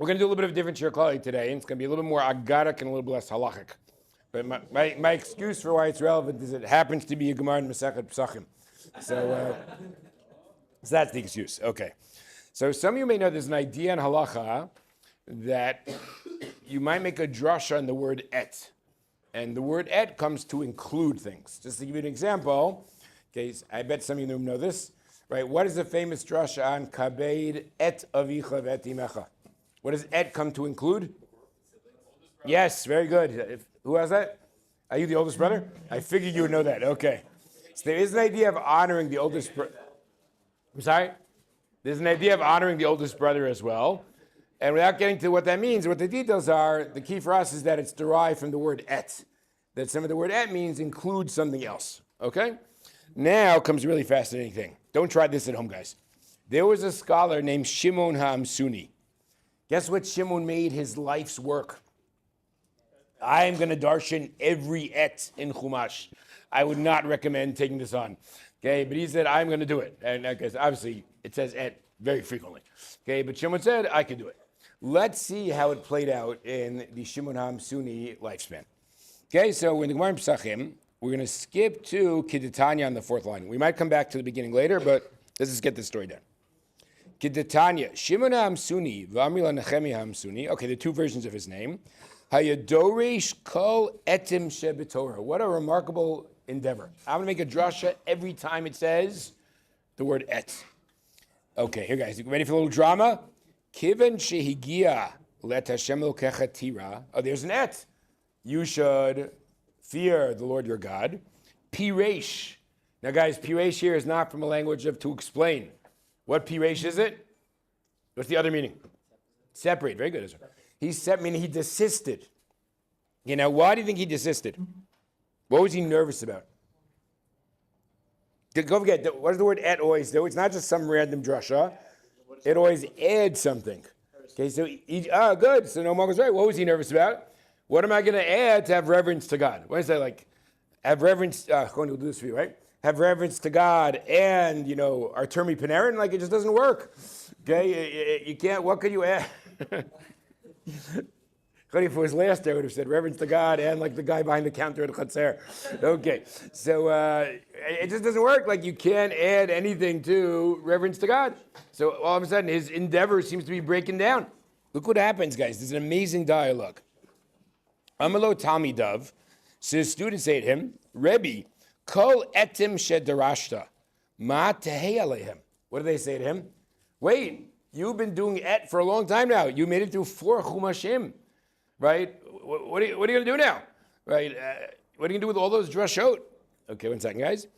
We're going to do a little bit of a different Shiur Klali today, and it's going to be a little bit more agaric and a little bit less halachic. But my excuse for why it's relevant is it happens to be a Gemara in Masechet Pesachim. So that's the excuse. Okay. So some of you may know there's an idea in halacha that you might make a drasha on the word et. And the word et comes to include things. Just to give you an example, okay, I bet some of you know this, right? What is the famous drasha on kabed et avicha v'et imecha? What does et come to include? Yes, very good. Who has that? Are you the oldest brother? I figured you would know that. Okay. So there is an idea of honoring the oldest brother. I'm sorry? There's an idea of honoring the oldest brother as well. And without getting to what that means, what the details are, the key for us is that it's derived from the word et. That some of the word et means include something else. Okay? Now comes a really fascinating thing. Don't try this at home, guys. There was a scholar named Shimon HaAmsuni. Guess what Shimon made his life's work? I am going to darshan every et in Chumash. I would not recommend taking this on. Okay, but he said, I'm going to do it. And because obviously it says et very frequently. Okay, but Shimon said, I can do it. Let's see how it played out in the Shimon HaAmsuni lifespan. Okay, so in the Gemara in Pesachim, we're going to skip to Kidditanya on the fourth line. We might come back to the beginning later, but let's just get this story done. Kidditanya, Shimon HaAmsuni, V'amri Nechemi HaAmsuni. Okay, the two versions of his name. Hayadoresh kol etim shebetorah. What a remarkable endeavor. I'm going to make a drasha every time it says the word et. Okay, here guys, you ready for a little drama? Kiven shehigia let Hashem lokecha tira. Oh, there's an et. You should fear the Lord your God. Piresh. Now guys, piresh here is not from a language of to explain. What piresh is it? What's the other meaning? Separate. Very good, Israel. Meaning he desisted. You know, why do you think he desisted? What was he nervous about? Go forget, what does the word et always do? It's not just some random drasha. It always adds something. Okay, so, good. So no was right. What was he nervous about? What am I going to add to have reverence to God? What is that like? Have reverence, going to do this for you, right? Have reverence to God and, Artemi Panarin, like it just doesn't work. Okay, you can't, what could you add? If it was last day, I would have said reverence to God and like the guy behind the counter at Chatzer. Okay, so it just doesn't work. Like you can't add anything to reverence to God. So all of a sudden, his endeavor seems to be breaking down. Look what happens, guys. There's an amazing dialogue. Amalo Talmidav, so his students say to him, Rebbe, kol etim shedarashta, ma tehei alehem. What do they say to him? Wait. You've been doing et for a long time now. You made it through 4 chumashim, right? What are you going to do now, right? What are you going to do with all those drashot? Okay, 1 second, guys.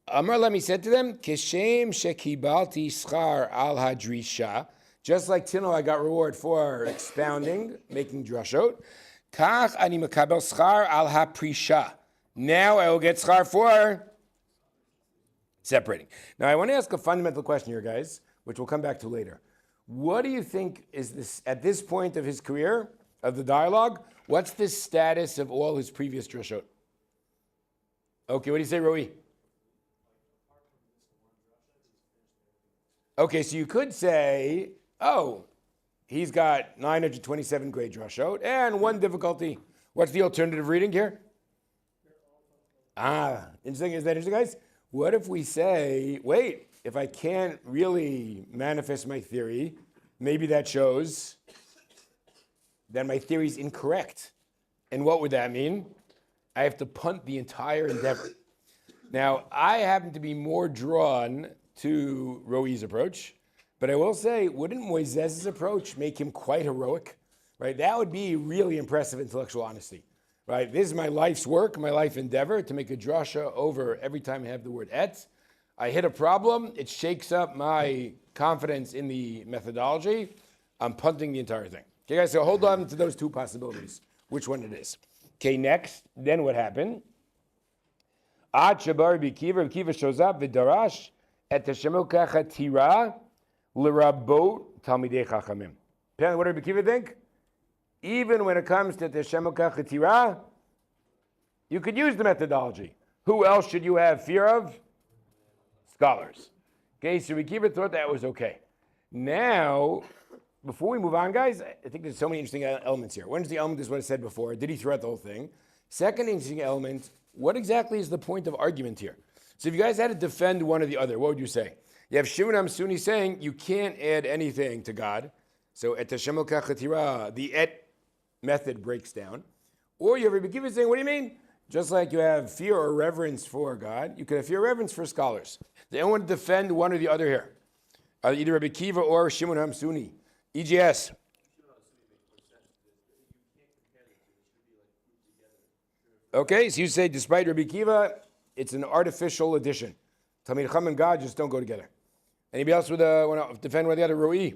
Amar Lemi said to them, Keshem shekibalti schar al hadrisha. Just like Tino, I got reward for expounding, making drashot. Kach ani makabel schar al haprisha. Now I will get schar for separating. Now I want to ask a fundamental question here, guys, which we'll come back to later. What do you think is this, at this point of his career, of the dialogue, what's the status of all his previous drashot? Okay, what do you say, Roi? Okay, so you could say, he's got 927 grade drashot and 1 difficulty. What's the alternative reading here? Interesting. Is that interesting, guys? What if we say, wait, if I can't really manifest my theory, maybe that shows that my theory is incorrect. And what would that mean? I have to punt the entire endeavor. Now, I happen to be more drawn to Roi's approach, but I will say, wouldn't Moises's approach make him quite heroic? Right? That would be really impressive intellectual honesty. Right? This is my life's work, my life endeavor, to make a drasha over every time I have the word et. I hit a problem, it shakes up my confidence in the methodology. I'm punting the entire thing. Okay, guys, so hold on to those 2 possibilities, which one it is. Okay, next, then what happened? Ad shabar Kiva shows up, v'darash, et Hashem kacha tira, l'rabot talmidei chachamim. Apparently, what did Kiva think? Even when it comes to Hashem kacha tira, you could use the methodology. Who else should you have fear of? Scholars. Okay, so Kiva thought that was okay. Now, before we move on, guys, I think there's so many interesting elements here. One is the element is what I said before. Did he throw out the whole thing? Second interesting element, what exactly is the point of argument here? So if you guys had to defend one or the other, what would you say? You have Shimon Hamsuni saying you can't add anything to God. So et Hashem elokech chatira, the et method breaks down. Or you have Rabbi Akiva saying, what do you mean? Just like you have fear or reverence for God, you can have fear or reverence for scholars. They don't want to defend one or the other here. Either Rabbi Akiva or Shimon Hamsuni. EGS. Okay, so you say despite Rabbi Akiva, it's an artificial addition. Talmid Chacham and God just don't go together. Anybody else want to defend one or the other? Roi?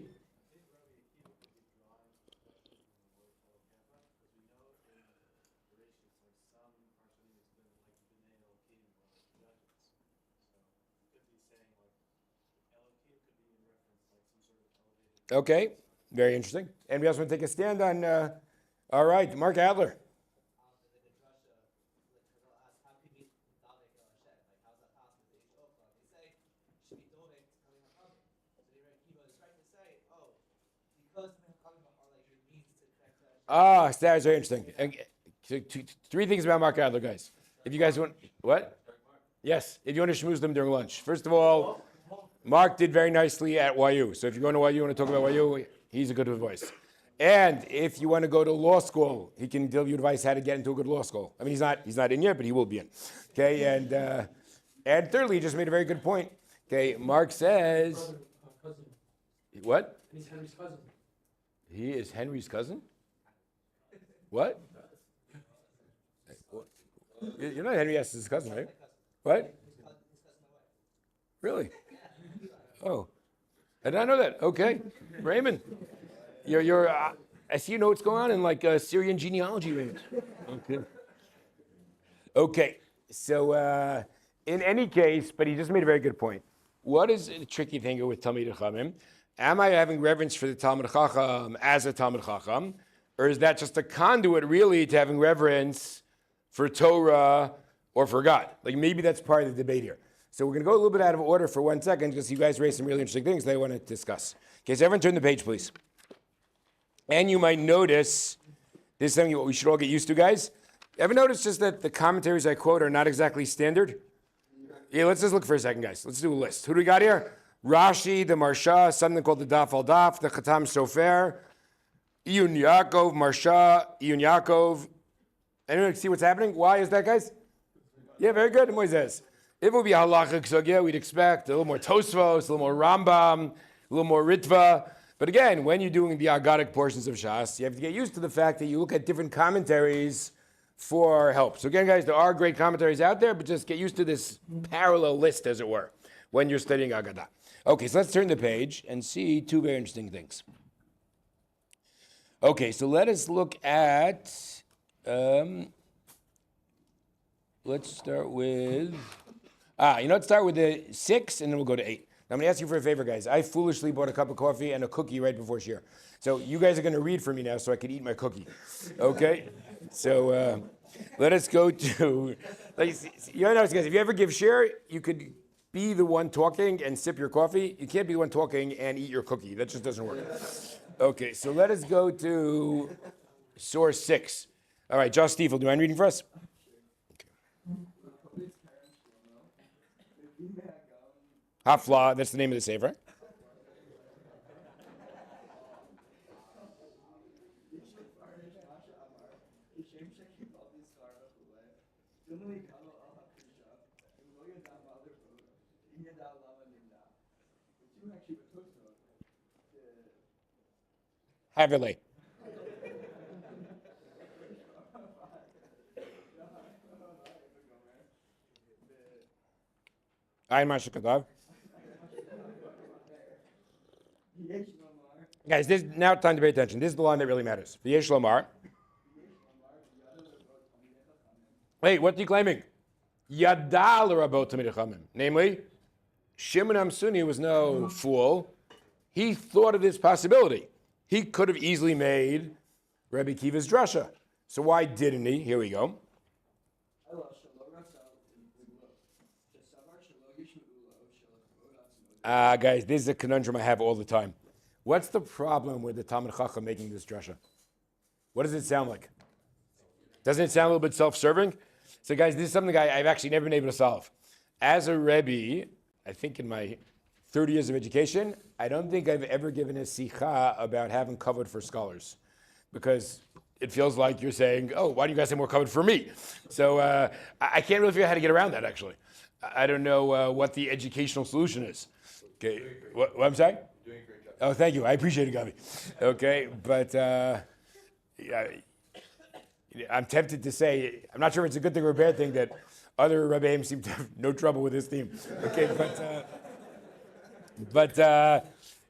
Okay, very interesting. Anybody else want to take a stand on? All right, Mark Adler. That is very interesting. Three things about Mark Adler, guys. If you guys want, what? Yes, if you want to schmooze them during lunch. First of all, Mark did very nicely at YU. So if you're going to YU, you want to talk about YU, he's a good voice. And if you want to go to law school, he can give you advice how to get into a good law school. I mean, he's not in yet, but he will be in. Okay, and thirdly, he just made a very good point. Okay, Mark says, what? He's Henry's cousin. He is Henry's cousin? What? You're not Henry S.'s cousin, right? What? Really? Oh, I did not know that. Okay, Raymond, you're. I see you know what's going on in like Syrian genealogy, Raymond. Okay. Okay. So in any case, but he just made a very good point. What is the tricky thing with Talmid Chachamim? Am I having reverence for the Talmid Chacham as a Talmid Chacham, or is that just a conduit really to having reverence for Torah or for God? Like maybe that's part of the debate here. So we're going to go a little bit out of order for 1 second because you guys raised some really interesting things that I want to discuss. Okay, so everyone turn the page, please. And you might notice, this is something we should all get used to, guys. Ever notice just that the commentaries I quote are not exactly standard? Yeah, let's just look for a second, guys. Let's do a list. Who do we got here? Rashi, the Marsha, something called the Daf al-Daf, the Khatam Sofer, Iyun Yaakov, Marsha, Iyun Yaakov. Anyone see what's happening? Why is that, guys? Yeah, very good. Moises. If it would be halachic sugya, we'd expect a little more Tosfos, a little more Rambam, a little more Ritva. But again, when you're doing the agadic portions of Shas, you have to get used to the fact that you look at different commentaries for help. So again, guys, there are great commentaries out there, but just get used to this parallel list, as it were, when you're studying Agadah. Okay, so let's turn the page and see two very interesting things. Okay, so let us look at, let's start with, let's start with the 6, and then we'll go to 8. Now, I'm going to ask you for a favor, guys. I foolishly bought a cup of coffee and a cookie right before Shiur. So you guys are going to read for me now so I can eat my cookie. Okay? So let us go to, you know, guys, if you ever give Shiur, you could be the one talking and sip your coffee. You can't be the one talking and eat your cookie. That just doesn't work. Okay, so let us go to source 6. All right, Josh Stiefel, do you mind reading for us? Hafla, that's the name of the sefer. Heavily. Ayin Mashakadav. Guys, this now time to pay attention. This is the line that really matters. V'yesh lomar. Wait, what are you claiming? Yadal rabot Talmidei Chachamim. Namely, Shimon Hamsuni was no fool. He thought of this possibility. He could have easily made Rabbi Akiva's drasha. So why didn't he? Here we go. Guys, this is a conundrum I have all the time. What's the problem with the Talmud Chacham making this drasha? What does it sound like? Doesn't it sound a little bit self-serving? So guys, this is something I've actually never been able to solve. As a Rebbe, I think in my 30 years of education, I don't think I've ever given a sikha about having covered for scholars. Because it feels like you're saying, oh, why do you guys have more covered for me? So I can't really figure out how to get around that, actually. I don't know what the educational solution is. Okay, what I'm saying? Doing a great job. Oh, thank you. I appreciate it, Gabi. Okay, but yeah, I'm tempted to say, I'm not sure if it's a good thing or a bad thing that other Rebbeim seem to have no trouble with this theme. Okay, but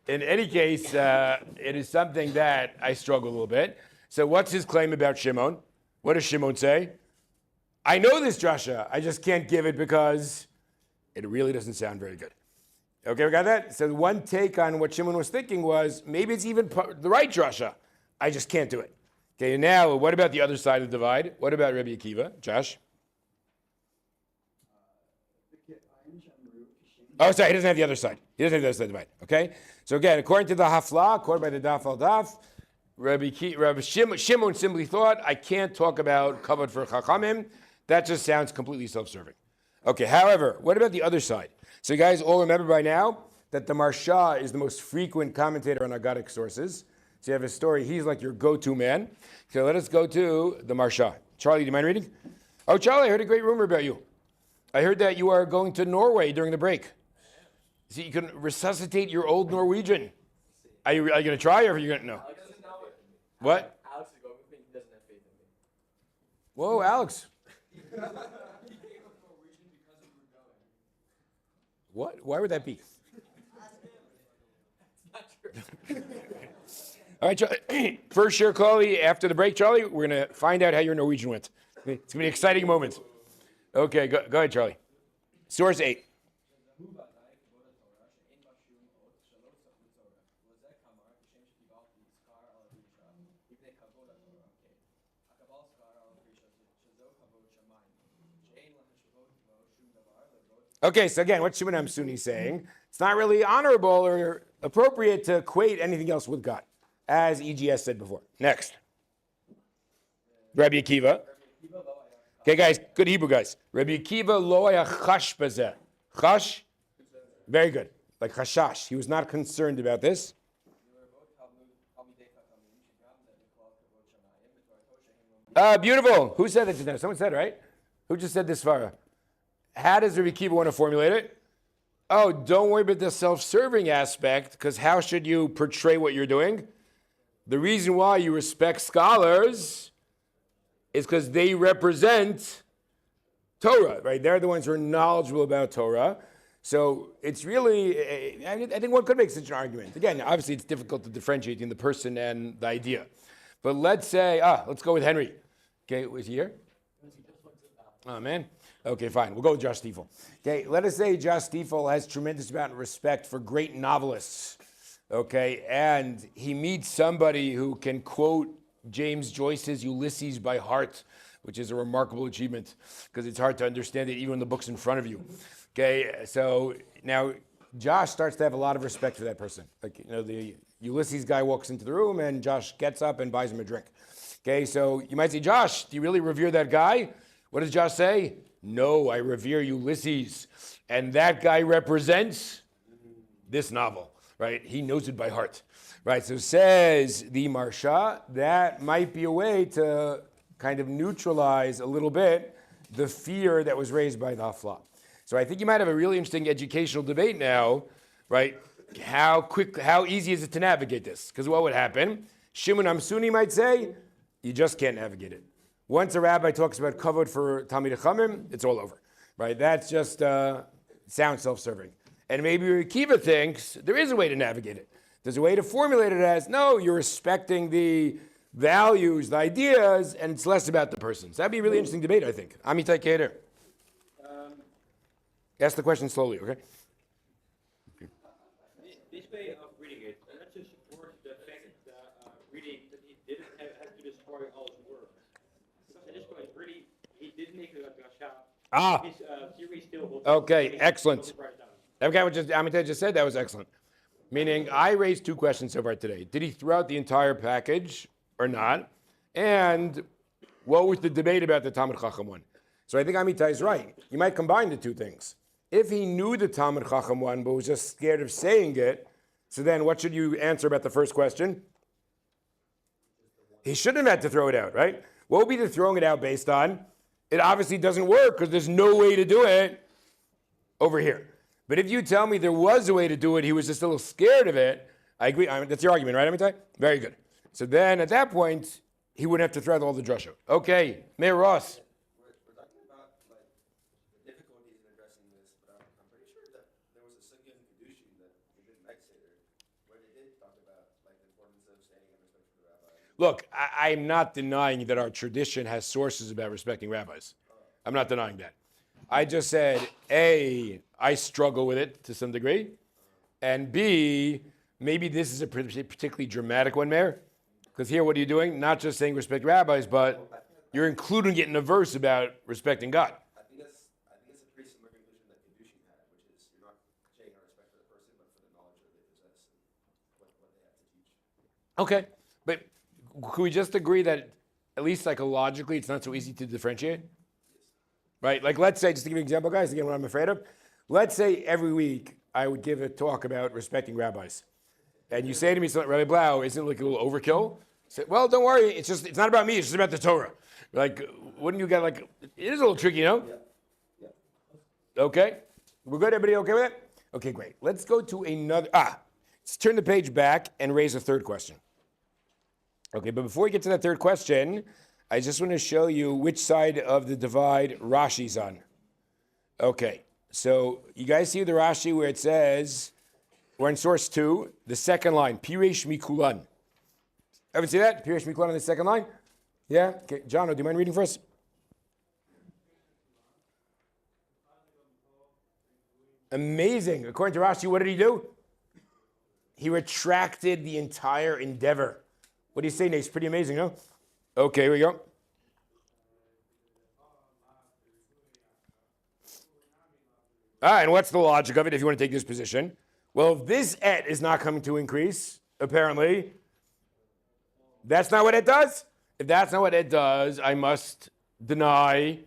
in any case, it is something that I struggle a little bit. So what's his claim about Shimon? What does Shimon say? I know this drasha, I just can't give it because it really doesn't sound very good. Okay, we got that? So one take on what Shimon was thinking was, maybe it's even the right drasha, I just can't do it. Okay, now what about the other side of the divide? What about Rabbi Akiva? Josh? Oh, sorry, he doesn't have the other side. He doesn't have the other side of the divide. Okay? So again, according to the Hafla, quoted by the Daf al Daf, Rabbi Shimon simply thought, I can't talk about covered for Chachamim. That just sounds completely self-serving. Okay, however, what about the other side? So you guys all remember by now that the Marsha is the most frequent commentator on Agadic sources. So you have his story, he's like your go-to man. So let us go to the Marsha. Charlie, do you mind reading? Oh, Charlie, I heard a great rumor about you. I heard that you are going to Norway during the break. So you can resuscitate your old Norwegian. Are you going to try, or are you going to? No. What? Alex is going with me. He doesn't have faith in me. Whoa, Alex. What? Why would that be? All right, Charlie. First share, Klali. After the break, Charlie, we're going to find out how your Norwegian went. It's going to be an exciting moment. Okay, go ahead, Charlie. Source 8. Okay, so again, what Shimon Amsuni is saying, it's not really honorable or appropriate to equate anything else with God, as EGS said before. Next. Rabbi Akiva. Okay, guys, good Hebrew, guys. Rabbi Akiva lo haya chash bazeh. Chash? Very good. Like chashash. He was not concerned about this. Beautiful. Who said that just now? Someone said it, right? Who just said this, Farah? How does Rabbi Akiva want to formulate it? Oh, don't worry about the self-serving aspect, because how should you portray what you're doing? The reason why you respect scholars is because they represent Torah, right? They're the ones who are knowledgeable about Torah. So it's really, I think one could make such an argument. Again, obviously it's difficult to differentiate between the person and the idea. But let's say, let's go with Henry. Okay, was he here? Oh, man. Okay, fine. We'll go with Josh Stiefel. Okay, let us say Josh Stiefel has tremendous amount of respect for great novelists. Okay, and he meets somebody who can quote James Joyce's Ulysses by heart, which is a remarkable achievement because it's hard to understand it even in the books in front of you. Okay, so now Josh starts to have a lot of respect for that person. Like, the Ulysses guy walks into the room and Josh gets up and buys him a drink. Okay, so you might say, Josh, do you really revere that guy? What does Josh say? No, I revere Ulysses. And that guy represents this novel, right? He knows it by heart, right? So says the Marsha, that might be a way to kind of neutralize a little bit the fear that was raised by the Hafla. So I think you might have a really interesting educational debate now, right? How easy is it to navigate this? Because what would happen? Shimon Amsuni might say, you just can't navigate it. Once a rabbi talks about kavod for Talmidei Chachamim, it's all over, right? That's just sounds self-serving. And maybe Akiva thinks there is a way to navigate it. There's a way to formulate it as, no, you're respecting the values, the ideas, and it's less about the person. So that'd be a really interesting debate, I think. Amitai Keder. Ask the question slowly, okay? This way of reading it, let's just support the fact that reading that he didn't have to destroy all his work. Because in this point, really, he didn't make it a shot. His theory still holds. Okay, excellent. That guy Amitai just said that was excellent. Meaning, I raised two questions so far today. Did he throw out the entire package or not? And what was the debate about the Talmud Chacham one? So I think Amitai is right. You might combine the two things. If he knew the Talmud Chacham one, but was just scared of saying it, so then what should you answer about the first question? He shouldn't have had to throw it out, right? What would be the throwing it out based on? It obviously doesn't work because there's no way to do it over here. But if you tell me there was a way to do it, he was just a little scared of it, I agree. That's your argument, right, Amitai? Very good. So then at that point, he wouldn't have to throw out all the drasha. Okay, Meir Ross. We're talking about like the difficulties in addressing this, but I'm pretty sure that there was a sugya in Kedushin that we didn't like Seder, where they did talk about like the importance of standing in respect for the rabbi. Look, I'm not denying that our tradition has sources about respecting rabbis. I'm not denying that. I just said, A, I struggle with it to some degree, and B, maybe this is a particularly dramatic one, Mayor, because here what are you doing? Not just saying respect rabbis, but you're including it in a verse about respecting God. I think it's a pretty similar conclusion that Kedushin had, which is you're not saying out of respect for the person, but for the knowledge that they possess and what they have to teach. Okay, but could we just agree that at least psychologically it's not so easy to differentiate? Right, like let's say, just to give you an example, guys, again, what I'm afraid of. Let's say every week I would give a talk about respecting rabbis. And you say to me, Rabbi Blau, isn't it like a little overkill? I say, well, don't worry, it's not about me, it's just about the Torah. Like, wouldn't you get like, it is a little tricky, you know? Yeah. Okay, we're good, everybody okay with it? Okay, great. Let's go to another, let's turn the page back and raise a third question. Okay, but before we get to that third question, I just want to show you which side of the divide Rashi's on. Okay, so you guys see the Rashi where it says, we're in source 2, the second line, Piresh Mikulan. Ever see that? Piresh Mikulan on the second line? Yeah? Okay, John, do you mind reading for us? Amazing. According to Rashi, what did he do? He retracted the entire endeavor. What do you say, Nate? It's pretty amazing, no? Okay, here we go. And what's the logic of it if you want to take this position? Well, if this et is not coming to increase, apparently, that's not what it does. If that's not what it does, I must deny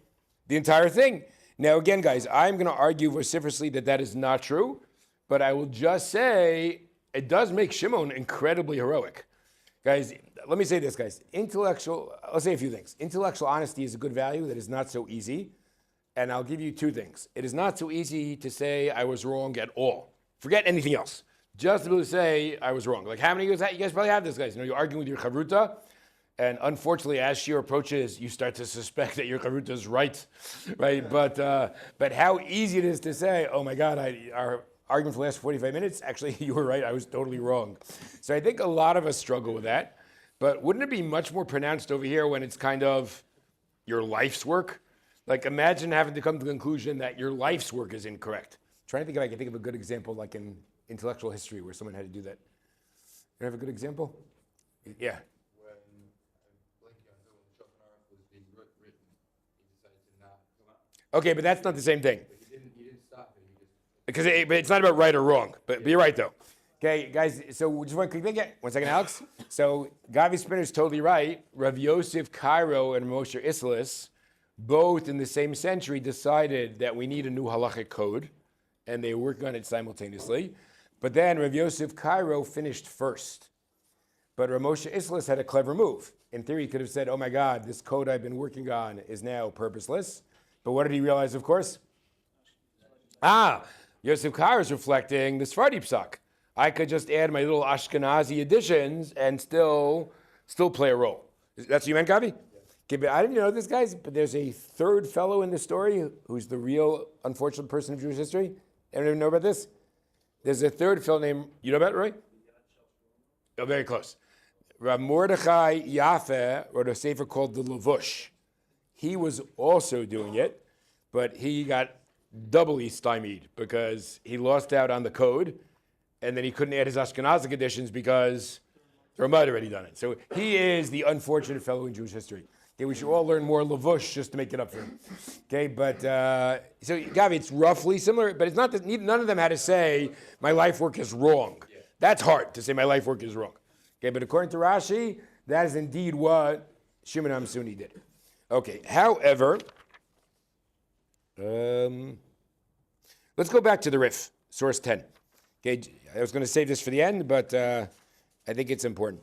the entire thing. Now, again, guys, I'm going to argue vociferously that that is not true, but I will just say it does make Shimon incredibly heroic. Guys, let me say this, guys. I'll say a few things. Intellectual honesty is a good value that is not so easy. And I'll give you two things. It is not so easy to say I was wrong at all. Forget anything else. Just to be able to say I was wrong. Like how many years that you guys probably have this, guys? You know, you're arguing with your chavruta, and unfortunately, as Shiur approaches, you start to suspect that your chavruta is right, right? But how easy it is to say, oh my God, our argument for the last 45 minutes, actually, you were right, I was totally wrong. So I think a lot of us struggle with that. But wouldn't it be much more pronounced over here when it's kind of your life's work? Like imagine having to come to the conclusion that your life's work is incorrect. I'm trying to think if I can think of a good example like in intellectual history where someone had to do that. You have a good example? Yeah. When Shulchan Aruch was being written, he decided to not come out. Okay, but that's not the same thing. But he didn't stop it. He just But it's not about right or wrong. But you're right though. Okay, guys. So just one quick thing. One second, Alex. So Gavi Spinner is totally right. Rav Yosef Cairo and Moshe Isserles, both in the same century, decided that we need a new halachic code, and they were working on it simultaneously. But then Rav Yosef Cairo finished first. But Rav Moshe Isserles had a clever move. In theory, he could have said, oh my God, this code I've been working on is now purposeless. But what did he realize, of course? Yosef Cairo is reflecting the Sephardi psak. I could just add my little Ashkenazi additions and still play a role. That's what you meant, Gabi? Okay, but I didn't know this, guys, but there's a third fellow in this story who's the real unfortunate person of Jewish history. Anyone know about this? There's a third fellow named, you know about it, Roy? Oh, very close. Rav Mordechai Yafeh wrote a sefer called The Lavush. He was also doing it, but he got doubly stymied because he lost out on the code, and then he couldn't add his Ashkenazic additions because the Ramah had already done it. So he is the unfortunate fellow in Jewish history. Okay, we should all learn more Lavush just to make it up for him. Okay, but so Gavi, it's roughly similar, but it's not that none of them had to say my life work is wrong. That's hard to say my life work is wrong. Okay, but according to Rashi, that is indeed what Shimon HaMsuni did. Okay, however, let's go back to the Rif, source 10. Okay, I was going to save this for the end, but I think it's important.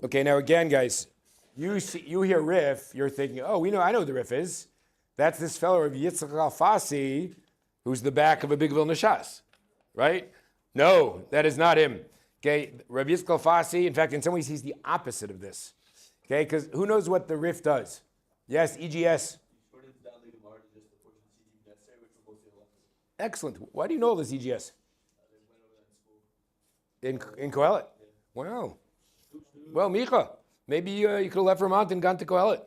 Okay, now again, guys, you hear Rif, you're thinking, oh, I know who the Rif is. That's this fellow of Yitzchak Alfasi, who's the back of a big Vilna Shas, right? No, that is not him. Okay, Rav Yitzchak Alfasi, in fact, in some ways, he's the opposite of this. Okay, because who knows what the Rif does? Yes, EGS. Excellent. Why do you know all this EGS? In Kohelet? Wow. Well, Micha, maybe you could have left Vermont and gone to Kohelet.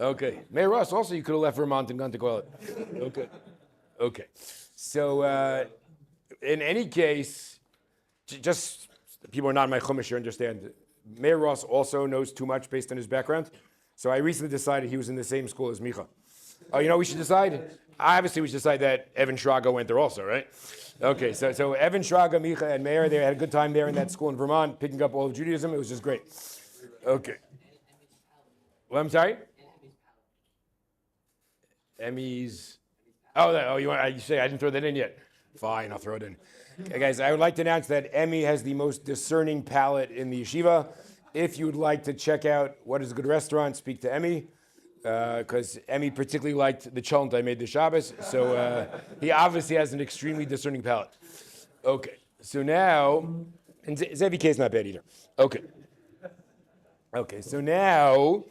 Okay. Mayor Ross, also you could have left Vermont and gone to Kohelet. Okay. So, in any case, just people are not in my chumash here understand. Mayor Ross also knows too much based on his background. So I recently decided he was in the same school as Micha. Oh, you know we should decide? Obviously, we should decide that Evan Shraga went there also, right? Okay, so Evan Shraga, Micha, and Meir, they had a good time there in that school in Vermont, picking up all of Judaism. It was just great. Okay. Well, I'm sorry? Emmy's. You say I didn't throw that in yet? Fine, I'll throw it in. Okay, guys, I would like to announce that Emmy has the most discerning palate in the yeshiva. If you would like to check out what is a good restaurant, speak to Emmy, because Emmy particularly liked the cholent I made this Shabbos. So he obviously has an extremely discerning palate. Okay, so now, and Zevi is not bad either. Okay, so now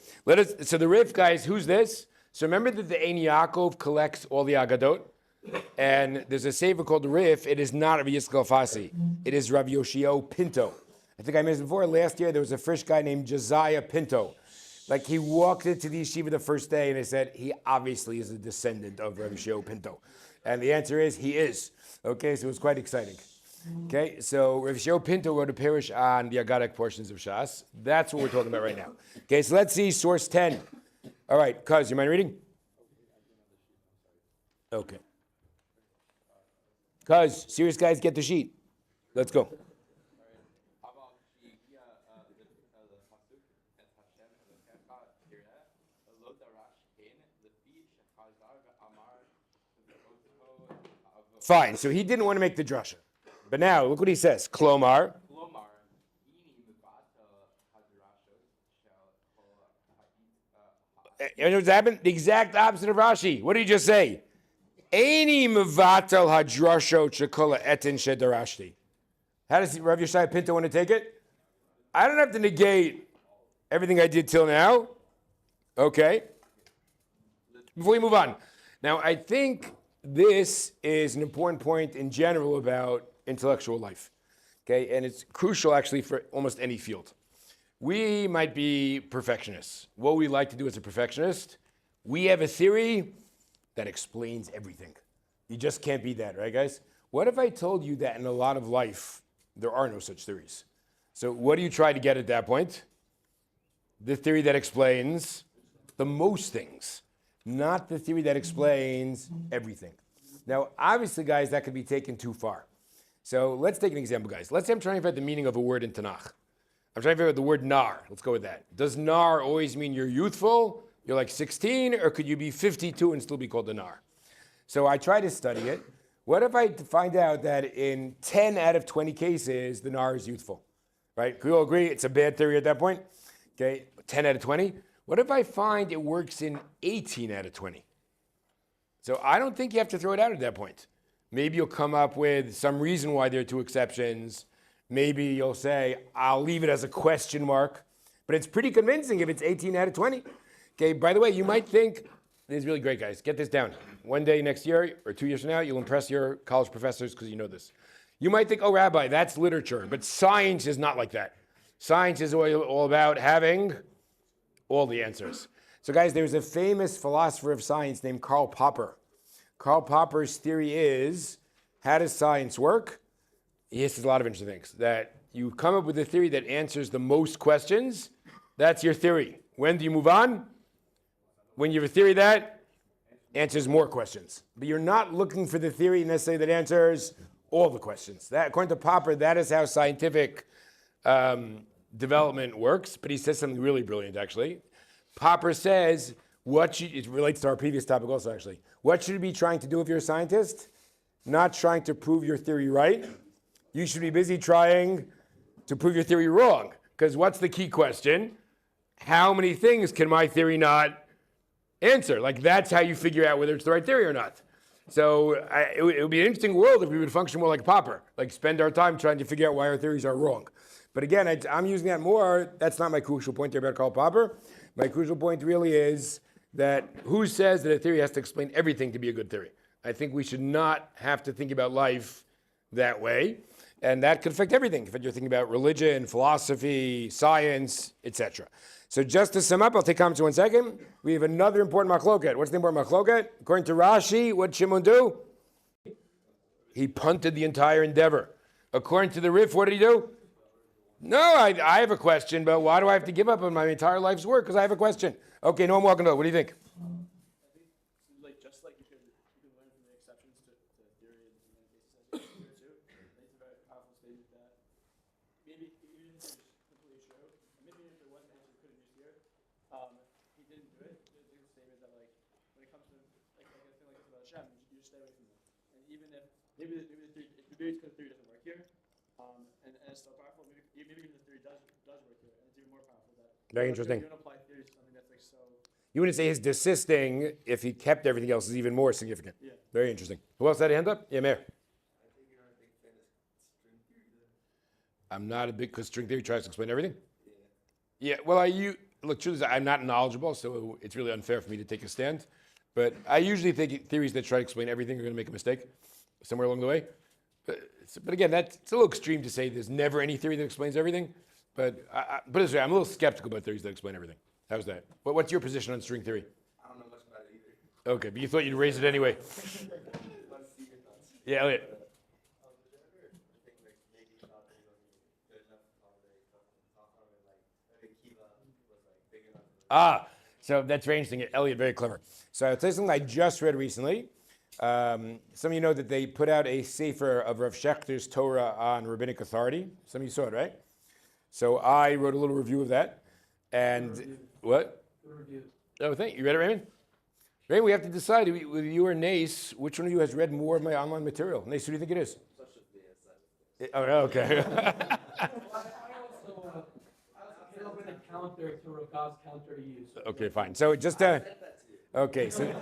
so the Rif, guys, who's this? So remember that the Ein Yaakov collects all the Agadot, and there's a sefer called the Rif. It is not Rav Yitzchak Alfasi. It is Rav Yoshio Pinto. I think I mentioned before, last year there was a fresh guy named Josiah Pinto. Like he walked into the yeshiva the first day and they said, he obviously is a descendant of Rav Yoshio Pinto. And the answer is, he is. Okay, so it was quite exciting. Okay, so Rav Yoshio Pinto wrote a parish on the Agadic portions of Shas. That's what we're talking about right now. Okay, so let's see source 10. All right, Kuz, you mind reading? Okay. Kuz, serious guys, get the sheet. Let's go. Fine, so he didn't want to make the drasha. But now, look what he says. Klomar. You know what's happened? The exact opposite of Rashi. What did he just say? Eini mevatel hadrasho shekola etin shedarashti. How does Rav Yeshai Pinto want to take it? I don't have to negate everything I did till now. Okay. Before we move on. Now, I think this is an important point in general about intellectual life. Okay, and it's crucial actually for almost any field. We might be perfectionists. What we like to do as a perfectionist, we have a theory that explains everything. You just can't be that, right, guys? What if I told you that in a lot of life, there are no such theories? So what do you try to get at that point? The theory that explains the most things, not the theory that explains everything. Now, obviously, guys, that could be taken too far. So let's take an example, guys. Let's say I'm trying to figure out the meaning of a word in Tanakh. I'm trying to figure out the word nar. Let's go with that. Does nar always mean you're youthful? You're like 16? Or could you be 52 and still be called a nar? So I try to study it. What if I find out that in 10 out of 20 cases, the nar is youthful? Right? Can we all agree it's a bad theory at that point? Okay, 10 out of 20. What if I find it works in 18 out of 20? So I don't think you have to throw it out at that point. Maybe you'll come up with some reason why there are two exceptions. Maybe you'll say, I'll leave it as a question mark. But it's pretty convincing if it's 18 out of 20. Okay, by the way, you might think, this is really great, guys. Get this down. One day next year or 2 years from now, you'll impress your college professors because you know this. You might think, oh, Rabbi, that's literature. But science is not like that. Science is all about having all the answers. So, guys, there's a famous philosopher of science named Karl Popper. Karl Popper's theory is, how does science work? He says a lot of interesting things. That you come up with a theory that answers the most questions. That's your theory. When do you move on? When you have a theory that answers more questions. But you're not looking for the theory necessarily that answers all the questions. That, according to Popper, that is how scientific development works. But he says something really brilliant, actually. Popper says, it relates to our previous topic also, actually. What should you be trying to do if you're a scientist? Not trying to prove your theory right. You should be busy trying to prove your theory wrong. Because what's the key question? How many things can my theory not answer? Like, that's how you figure out whether it's the right theory or not. So it would be an interesting world if we would function more like Popper, like spend our time trying to figure out why our theories are wrong. But again, I'm using that more. That's not my crucial point there about Karl Popper. My crucial point really is that who says that a theory has to explain everything to be a good theory? I think we should not have to think about life that way. And that could affect everything. If you're thinking about religion, philosophy, science, etc. So just to sum up, I'll take comments in 1 second. We have another important machloket. What's the important machloket? According to Rashi, what did Shimon do? He punted the entire endeavor. According to the Rif, what did he do? No, I have a question, but why do I have to give up on my entire life's work? Because I have a question. Okay, no, I'm walking over. What do you think? Like just like you can learn from the exceptions to theory in many cases, too. It's a very powerful statement that maybe even if it's completely true, and maybe if there was an answer we could have used here, he didn't do it. There's a statement that like when it comes to like a thing like this about Hashem, you just stay away from it. And even if maybe the theory, if the theory doesn't work here, and it's still powerful, maybe even the theory does work here, and it's even more powerful. That very interesting. You don't apply theory to something that's like so. You wouldn't say his desisting, if he kept everything else, is even more significant. Yeah. Very interesting. Who else had a hand up? Yeah, Mayor. I think you're not a big fan of string theory, then. I'm not a big, because string theory tries to explain everything. Yeah, well, look, truth is, I'm not knowledgeable, so it's really unfair for me to take a stand. But I usually think theories that try to explain everything are going to make a mistake somewhere along the way. But again, it's a little extreme to say there's never any theory that explains everything. But this way, I'm a little skeptical about theories that explain everything. How's that? What's your position on string theory? I don't know much about it either. Okay, but you thought you'd raise it anyway. Let's see your thoughts. Yeah, Elliot. I think like maybe not good enough was like big enough. So that's very interesting. Elliot, very clever. So I'll tell you something I just read recently. Some of you know that they put out a sefer of Rav Schechter's Torah on rabbinic authority. Some of you saw it, right? So I wrote a little review of that. And what? Oh, thank you. You read it, Raymond? Raymond, we have to decide with you or Nace, which one of you has read more of my online material? Nace, who do you think it is? Oh, okay. I also came up with a counter to Rav's counter to use. Okay, fine. So just okay, so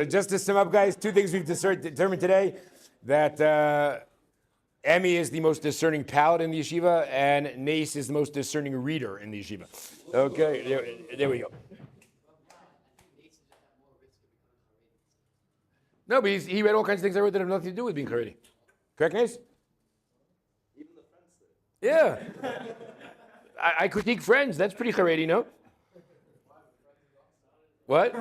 just to sum up, guys, two things we've determined today: that Emmy is the most discerning palate in the yeshiva, and Nace is the most discerning reader in the yeshiva. Okay, there we go. No, but he read all kinds of things I wrote that have nothing to do with being Haredi. Correct, Nace? Even the friends did. Yeah. I critique Friends. That's pretty Haredi, no? What?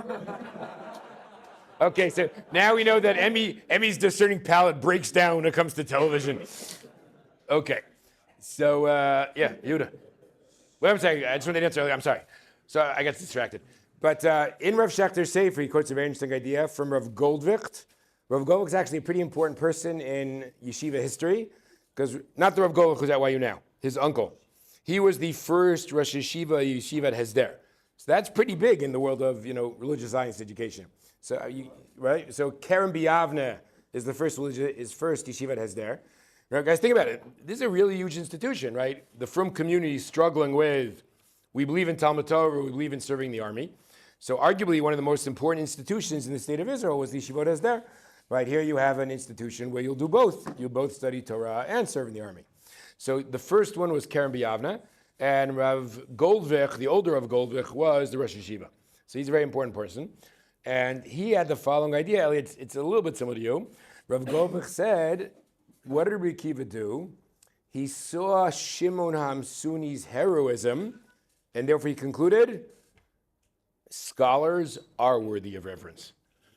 Okay, so now we know that Emmy's discerning palate breaks down when it comes to television. Okay. So, yeah, Yehuda. Well, I'm saying, I just wanted to answer earlier. I'm sorry. So I got distracted. But in Rav Schechter's Sefer, he quotes a very interesting idea from Rav Goldvicht. Rav Goldvicht is actually a pretty important person in yeshiva history, because not the Rav Goldvicht who's at YU now, his uncle. He was the first Rosh Yeshivat Hesder. So that's pretty big in the world of religious science education. So right. So Keren B'Yavne is the first Yeshivat Hesder. Now, guys, think about it. This is a really huge institution, right? The Frum community is struggling with, we believe in Talmud Torah, we believe in serving the army. So arguably one of the most important institutions in the state of Israel was the Yeshivat Hesder. Right here you have an institution where you'll do both. You'll both study Torah and serve in the army. So the first one was Keren B'Yavne, and Rav Goldvicht, the older Rav Goldvicht, was the Rosh Yeshiva. So he's a very important person. And he had the following idea, Elliot, it's a little bit similar to you. Rav Goldvicht said, what did Rabbi Akiva do? He saw Shimon HaMsuni's heroism, and therefore he concluded, scholars are worthy of reverence.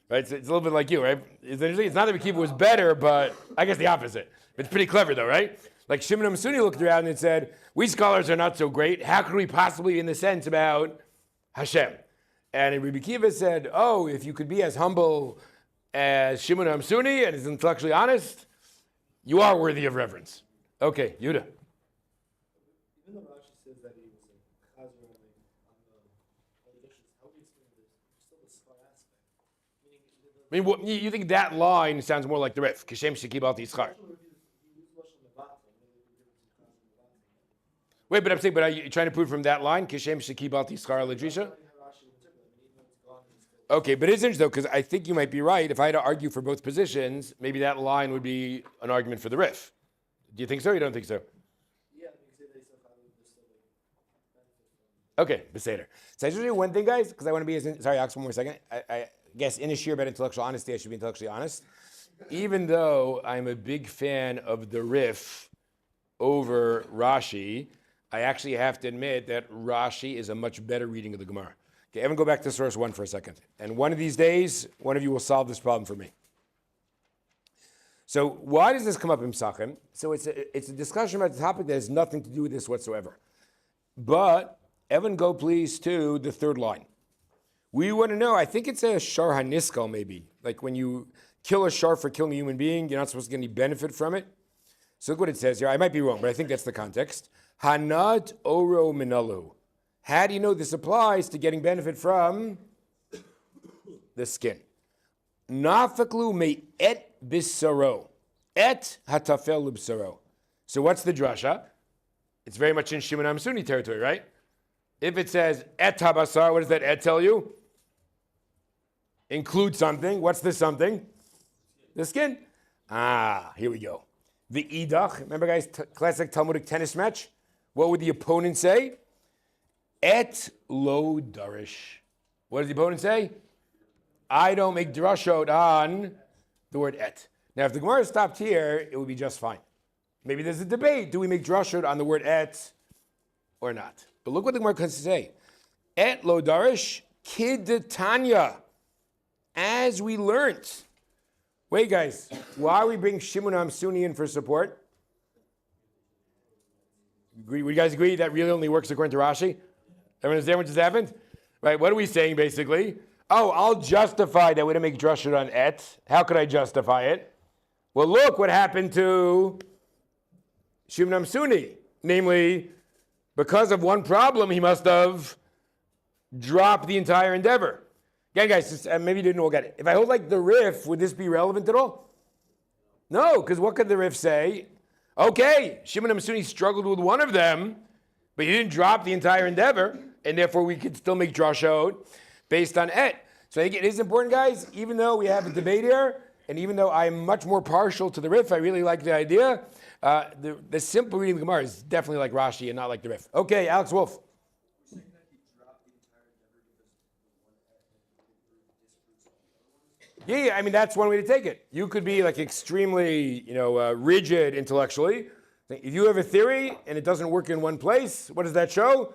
Right? It's a little bit like you, right? It's not that Rabbi Akiva was better, but I guess the opposite. It's pretty clever though, right? Like Shimon HaMsuni looked around and said, we scholars are not so great. How could we possibly be in the sense about Hashem? And Rabbi Akiva said, oh, if you could be as humble as Shimon Hamsuni and is intellectually honest, you are worthy of reverence. Okay, Yuda. Even though Rashi says that he was a chazer on the dishes, how do you explain this? Still the scar aspect. Meaning, I mean, you think that line sounds more like the Rif. Kishem Shekibal Tischar. Wait, but I'm saying, but are you trying to prove from that line? Kishem Shekibal Tischar Ladrisha? Okay, but it's interesting though, because I think you might be right. If I had to argue for both positions, maybe that line would be an argument for the Rif. Do you think so or you don't think so? Yeah, because they still have Okay, Beseder. So I just do one thing, guys, because I want to be sorry, Alex, one more second. I guess in a Shiur about intellectual honesty, I should be intellectually honest. Even though I'm a big fan of the Rif over Rashi, I actually have to admit that Rashi is a much better reading of the Gemara. Okay, Evan, go back to source 1 for a second. And one of these days, one of you will solve this problem for me. So why does this come up in Psachim? So it's a discussion about a topic that has nothing to do with this whatsoever. But, Evan, go please to the third line. We want to know, I think it's a shar haniskal maybe. Like when you kill a shar for killing a human being, you're not supposed to get any benefit from it. So look what it says here. I might be wrong, but I think that's the context. Hanat oro minalu. How do you know this applies to getting benefit from the skin? Nafaklu me et bisaro. Et hatafel bisaro. So what's the drasha? It's very much in Shimon Hamsuni territory, right? If it says et habasar, what does that et tell you? Include something. What's the something? The skin. Ah, here we go. The idach. Remember, guys, classic Talmudic tennis match? What would the opponent say? Et lo darish. What does the opponent say? I don't make drashot on the word et. Now, if the Gemara stopped here, it would be just fine. Maybe there's a debate. Do we make drashot on the word et or not? But look what the Gemara has to say. Et lo darish kidetanya. As we learned. Wait, guys. Why we bring Shimon Hamsuni in for support? Would you guys agree that really only works according to Rashi? Everyone understand what just happened? Right, what are we saying basically? Oh, I'll justify that we don't make drashut on et. How could I justify it? Well, look what happened to Shimon Hamsuni. Namely, because of one problem, he must have dropped the entire endeavor. Again, guys, maybe you didn't all get it. If I hold like the Rif, would this be relevant at all? No, because what could the Rif say? Okay, Shimon Hamsuni struggled with one of them, but he didn't drop the entire endeavor, and therefore we could still make drashot based on et. So I think it is important, guys, even though we have a debate here, and even though I'm much more partial to the Rif, I really like the idea. The simple reading of the Gemara is definitely like Rashi and not like the Rif. Okay, Alex Wolf. Yeah, I mean, that's one way to take it. You could be like extremely, rigid intellectually. If you have a theory and it doesn't work in one place, what does that show?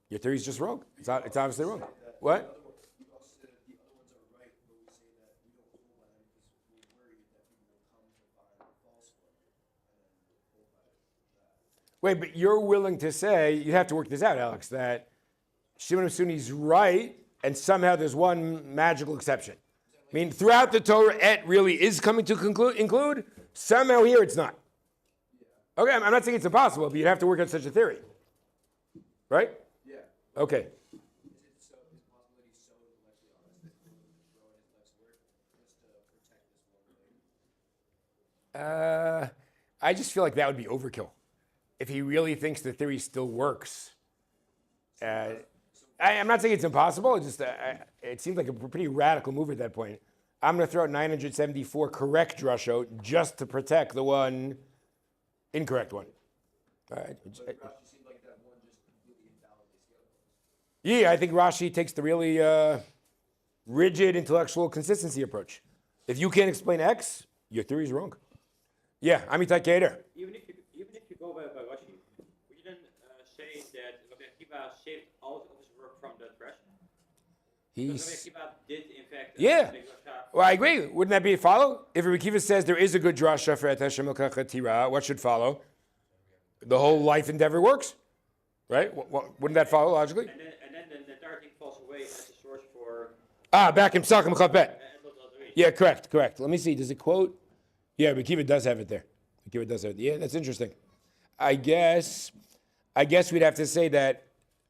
Your theory's just wrong. It's obviously wrong. What? Wait, but you're willing to say, you have to work this out, Alex, that Shimon Hamsuni's right, and somehow there's one magical exception. I mean, throughout the Torah, et really is coming to include. Somehow here it's not. Okay, I'm not saying it's impossible, but you'd have to work out such a theory. Right? Yeah. Okay. Is it so, is it possible that he's so intellectually honest that he would throw in his life's work just to protect this one thing? I just feel like that would be overkill. If he really thinks the theory still works. I'm not saying it's impossible. It seems like a pretty radical move at that point. I'm going to throw out 974 correct drashot just to protect the one incorrect one. All right. But Rashi seemed like that one just completely invalidates the other one. Yeah, I think Rashi takes the really rigid intellectual consistency approach. If you can't explain X, your theory is wrong. Yeah, Amitai Kader. Even if you go by Rashi, would you then say that Rabbi Akiva saved all of his work from the trash? Because Rabbi Akiva did, in fact, Yeah. make drasha. Well, I agree. Wouldn't that be a follow? If Rabbi Akiva says there is a good drasha for Et Hashem Elkacha Tira, what should follow? The whole life endeavor works, right? Wouldn't that follow logically? And then the entire thing falls away as a source for Back in Psachim Chafet. not the reach. Yeah, correct. Let me see. Does it quote? Yeah, Rabbi Akiva does have it there. Akiva does have it. Yeah, that's interesting. I guess we'd have to say that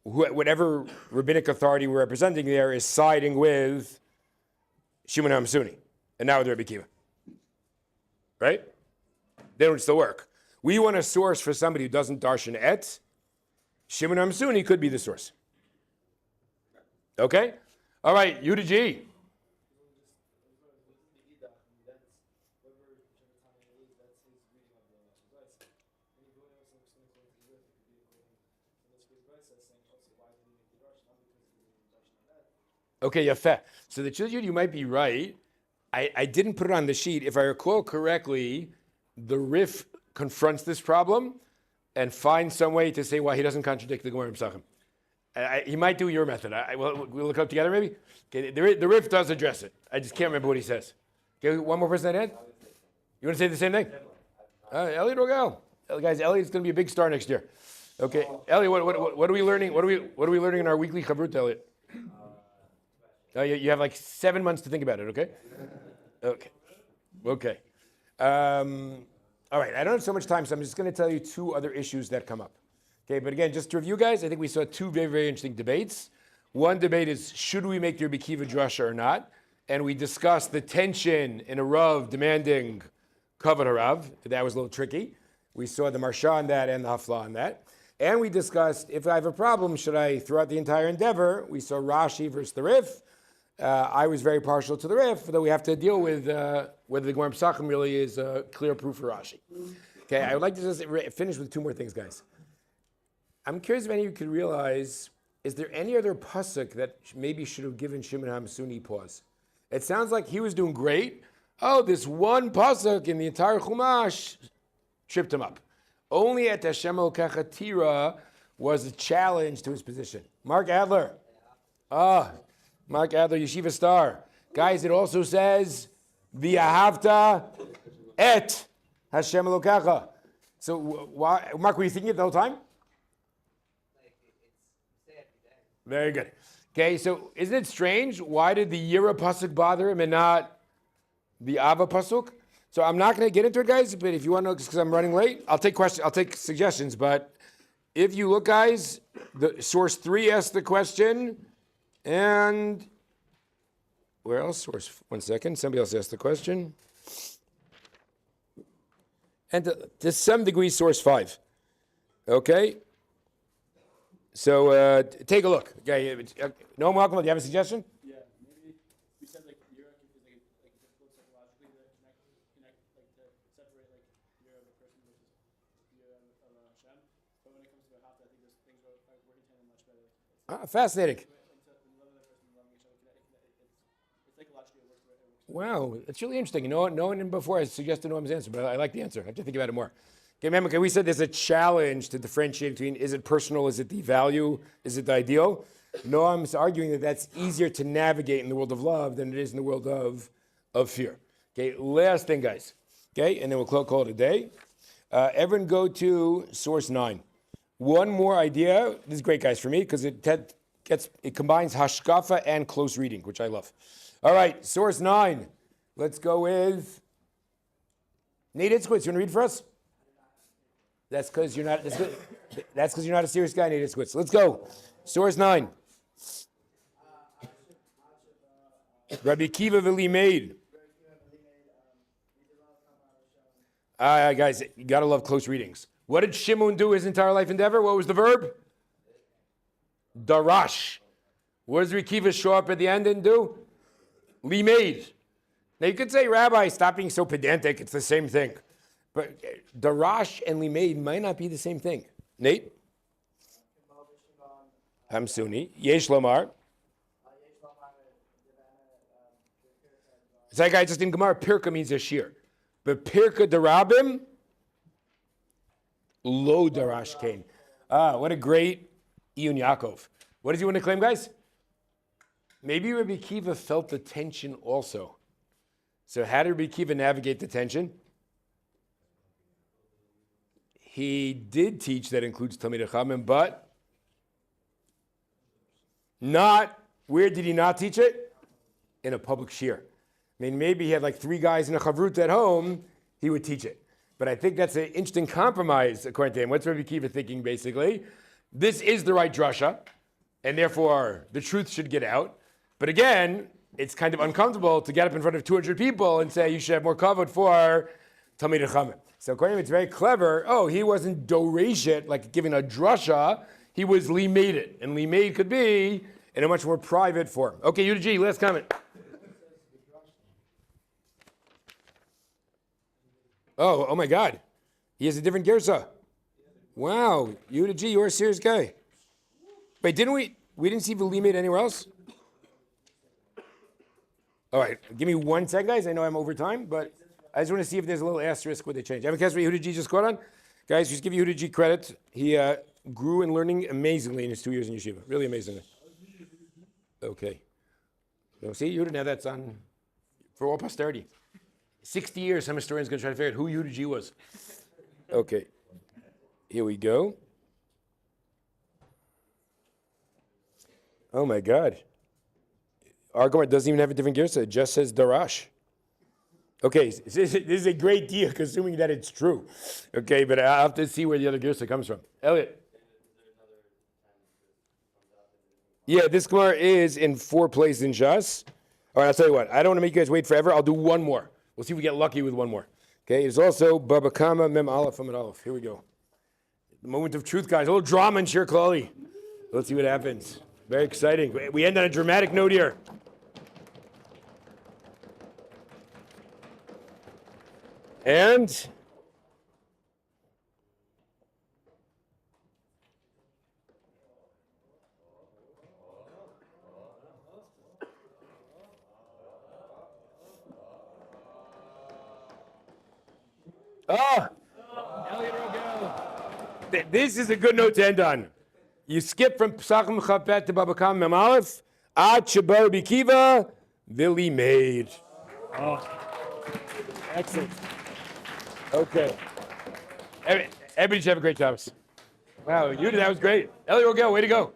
whatever rabbinic authority we're representing there is siding with Shimon HaMsuni, and not with Rabbi Akiva. Right? They don't still work. We want a source for somebody who doesn't darshan et. Shimon HaMsuni could be the source. Okay? All right, U to G. Okay, Yafeh. So the children, you might be right. I didn't put it on the sheet. If I recall correctly, the Rif confronts this problem and finds some way to say why he doesn't contradict the Gemara Pesachim. He might do your method. We'll look up together maybe? Okay, the Rif does address it. I just can't remember what he says. Okay, one more person at hand? You want to say the same thing? Elliot Rogel. Guys, Elliot's going to be a big star next year. Okay, Elliot, what are we learning? What are we learning in our weekly Chavrut, Elliot? You have like 7 months to think about it, okay? Okay. All right, I don't have so much time, so I'm just going to tell you 2 other issues that come up. Okay, but again, just to review, guys, I think we saw 2 very, very interesting debates. One debate is, should we make the Rabbi Akiva drasha or not? And we discussed the tension in a Rav demanding kavod harav. That was a little tricky. We saw the Marsha on that and the Hafla on that. And we discussed, if I have a problem, should I throw out the entire endeavor? We saw Rashi versus the Rif. I was very partial to the Rif, though we have to deal with whether the Gemara Pesachim really is a clear proof for Rashi. Okay, I would like to just finish with 2 more things, guys. I'm curious if any of you could realize, is there any other pasuk that maybe should have given Shimon HaMsuni pause? It sounds like he was doing great. Oh, this one pasuk in the entire Chumash tripped him up. Only at Hashem Elokecha Tira was a challenge to his position. Mark Adler. Mark Adler, Yeshiva Star. Guys, it also says, V'ahavta et Hashem Elokecha. So, why, Mark, were you thinking it the whole time? Very good. Okay, so isn't it strange? Why did the Yira pasuk bother him and not the Ava pasuk? So I'm not going to get into it, guys. But if you want to know, because I'm running late, I'll take questions. I'll take suggestions. But if you look, guys, the source 3 asked the question, and where else? Source 1 second. Somebody else asked the question, and to some degree, source 5. Okay. So take a look. Okay, Noam, welcome. Do you have a suggestion? Yeah, maybe we said like Europe is like difficult psychologically to connect like to separate like Europe of a person versus Europe of Hashem. But when it comes to the Hafta, I think those things are working together much better. Fascinating. It's psychologically it works. Wow, it's really interesting. No one before has suggested Noam's answer, but I like the answer. I have to think about it more. Okay, remember, we said there's a challenge to differentiate between is it personal, is it the value, is it the ideal? Noam's arguing that that's easier to navigate in the world of love than it is in the world of fear. Okay, last thing, guys. Okay, and then we'll call it a day. Everyone go to source 9. One more idea. This is great, guys, for me, because it combines hashkafa and close reading, which I love. All right, source 9. Let's go with Nate Itzkowitz. You want to read for us? That's because you're not. That's because you're not a serious guy, Nate Itzkowitz. Let's go. Source 9. Rabbi Akiva v'limeid. Guys, you gotta love close readings. What did Shimon do his entire life endeavor? What was the verb? Darash. What does Rabbi Akiva show up at the end and do? Limeid. Now you could say, Rabbi, stop being so pedantic. It's the same thing. But Darash and Limeid might not be the same thing. Nate? Hamsuni. Yesh Lomar. It's like I just in Gemara, Pirka means a Shiur. But Pirka Darabim, Lo Darash Kain. What a great Iyun Yaakov. What does he want to claim, guys? Maybe Rabbi Akiva felt the tension also. So how did Rabbi Akiva navigate the tension? He did teach that includes Talmidei Chachamim, but not, where did he not teach it? In a public shiur. I mean, maybe he had like 3 guys in a chavrut at home, he would teach it. But I think that's an interesting compromise, according to him. What's Rabbi Kiva thinking, basically? This is the right drasha, and therefore the truth should get out. But again, it's kind of uncomfortable to get up in front of 200 people and say you should have more kavod for Talmid Chachamim. So according to him, it's very clever. Oh, he wasn't doreshit, like giving a drasha. He was limaid it. And limaid could be in a much more private form. Okay, Yudah G, last comment. Oh my God. He has a different girsa. Wow, Yudah G, you're a serious guy. Wait, we didn't see the limaid anywhere else? All right, give me 1 second, guys. I know I'm over time, but I just want to see if there's a little asterisk where they change. Have a guess what Yehuda G just caught on? Guys, just give Yehuda G credit. He grew in learning amazingly in his 2 years in yeshiva. Really amazingly. Okay. So see, Yehuda, now that's on for all posterity. 60 years, some historian's going to try to figure out who Yehuda G was. Okay. Here we go. Oh, my God. Our Gemara doesn't even have a different girsa. It just says darash. Okay, this is a great deal, assuming that it's true. Okay, but I'll have to see where the other girsa comes from. Elliot. Yeah, this Gemara is in 4 places in Shas. All right, I'll tell you what. I don't want to make you guys wait forever. I'll do one more. We'll see if we get lucky with one more. Okay, it's also Baba Kama Mem Aleph Amid Aleph. Here we go. The moment of truth, guys. A little drama in Shiur Klali. Let's see what happens. Very exciting. We end on a dramatic note here. And Elliot Rogel. This is a good note to end on. You skip from Psachim Chapet to Baba Kama Mem Aleph. Ad Shabar Bikiva, Vili made. Oh, excellent. Okay. Everybody should have a great job. Wow, that was great. Elliot Rogel, way to go.